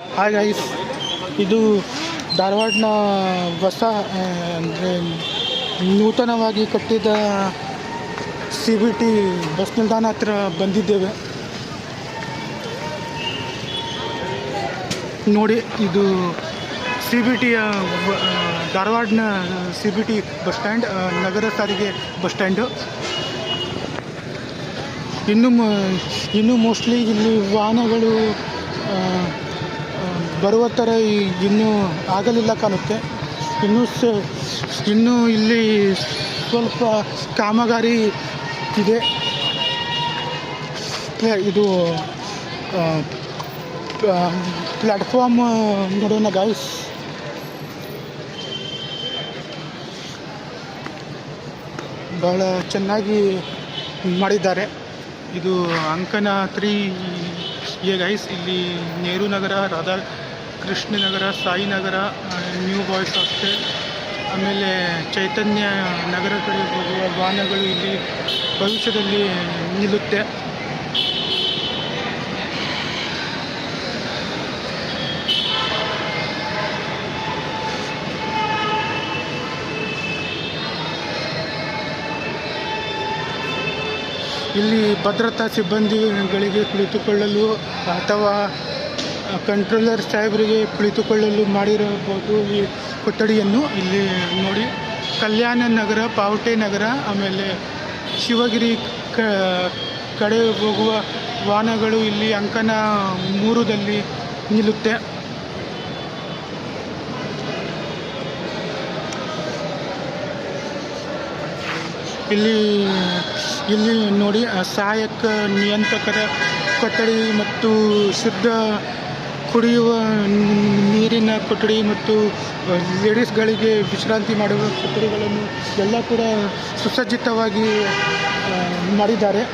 Hi guys, ಇದು ಧಾರವಾಡನ ಹೊಸ ಅಂದರೆ ನೂತನವಾಗಿ ಕಟ್ಟಿದ CBT ಬಸ್ ನಿಲ್ದಾಣ ಹತ್ರ ಬಂದಿದ್ದೇವೆ. ನೋಡಿ, ಇದು CBTಯ ಧಾರವಾಡನ CBT ಬಸ್ ಸ್ಟ್ಯಾಂಡ್, ನಗರ ಸಾರಿಗೆ ಬಸ್ ಸ್ಟ್ಯಾಂಡು. ಇನ್ನು ಮೋಸ್ಟ್ಲಿ ಇಲ್ಲಿ ವಾಹನಗಳು ಬರುವ ಥರ ಇನ್ನೂ ಆಗಲಿಲ್ಲ ಕಾಣುತ್ತೆ. ಇನ್ನೂ ಇಲ್ಲಿ ಸ್ವಲ್ಪ ಕಾಮಗಾರಿ ಇದೆ. ಇದು ಪ್ಲ್ಯಾಟ್ಫಾರ್ಮ್ ನೋಡೋಣ ಗಾಯ್ಸ್. ಭಾಳ ಚೆನ್ನಾಗಿ ಮಾಡಿದ್ದಾರೆ. ಇದು ಅಂಕನ 3A ಗೈಸ್. ಇಲ್ಲಿ ನೆಹರು ನಗರ, ರಾಧಾಕೃಷ್ಣ ನಗರ, ಸಾಯಿನಗರ, ನ್ಯೂ ಬಾಯ್ಸ್ ಹಾಸ್ಟೆಲ್, ಆಮೇಲೆ ಚೈತನ್ಯ ನಗರ ಕಡೆ ಹೋಗುವ ವಾಹನಗಳು ಇಲ್ಲಿ ಭವಿಷ್ಯದಲ್ಲಿ ನಿಲ್ಲುತ್ತೆ. ಇಲ್ಲಿ ಭದ್ರತಾ ಸಿಬ್ಬಂದಿಗಳಿಗೆ ಕುಳಿತುಕೊಳ್ಳಲು ಅಥವಾ ಕಂಟ್ರೋಲರ್ ಸಾಹೇಬರಿಗೆ ಕುಳಿತುಕೊಳ್ಳಲು ಮಾಡಿರಬಹುದು ಈ ಕೊಠಡಿಯನ್ನು. ಇಲ್ಲಿ ನೋಡಿ, ಕಲ್ಯಾಣ ನಗರ, ಪಾವಟೆ ನಗರ, ಆಮೇಲೆ ಶಿವಗಿರಿ ಕಡೆ ಹೋಗುವ ವಾಹನಗಳು ಇಲ್ಲಿ ಅಂಕನ 3ದಲ್ಲಿ ನಿಲ್ಲುತ್ತೆ. ಇಲ್ಲಿ ನೋಡಿ, ಸಹಾಯಕ ನಿಯಂತ್ರಕರ ಕೊಠಡಿ ಮತ್ತು ಶುದ್ಧ ಕುಡಿಯುವ ನೀರಿನ ಕೊಠಡಿ ಮತ್ತು ಲೇಡೀಸ್ಗಳಿಗೆ ವಿಶ್ರಾಂತಿ ಮಾಡುವ ಕೊಠಡಿಗಳನ್ನು ಎಲ್ಲ ಕೂಡ ಸುಸಜ್ಜಿತವಾಗಿ ಮಾಡಿದ್ದಾರೆ.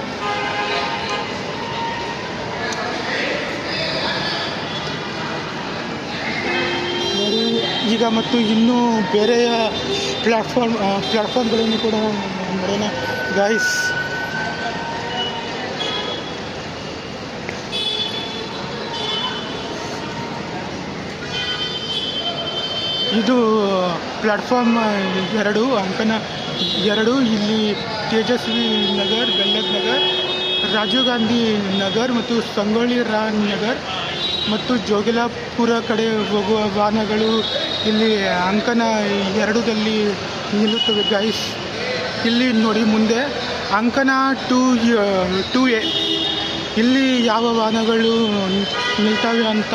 ನೋಡಿ, ಈಗ ಮತ್ತು ಇನ್ನೂ ಬೇರೆಯ ಪ್ಲ್ಯಾಟ್ಫಾರ್ಮ್ಗಳನ್ನು ಕೂಡ ನೋಡೋಣ ಗಾಯ್ಸ್. ಇದು ಪ್ಲ್ಯಾಟ್ಫಾರ್ಮ್ 2, ಅಂಕನ 2. ಇಲ್ಲಿ ತೇಜಸ್ವಿ ನಗರ್, ಗಲ್ಲತ್ ನಗರ್, ರಾಜೀವ್ ಗಾಂಧಿ ನಗರ್ ಮತ್ತು ಸಂಗೊಳ್ಳಿ ರಾಯ್ ನಗರ್ ಮತ್ತು ಜೋಗಿಲಾಪುರ ಕಡೆ ಹೋಗುವ ವಾಹನಗಳು ಇಲ್ಲಿ ಅಂಕನ 2ದಲ್ಲಿ ನಿಲ್ಲುತ್ತವೆ ಗಾಯ್ಸ್. ಇಲ್ಲಿ ನೋಡಿ, ಮುಂದೆ ಅಂಕನ 2A ಇಲ್ಲಿ ಯಾವ ವಾಹನಗಳು ನಿಲ್ತವೆ ಅಂತ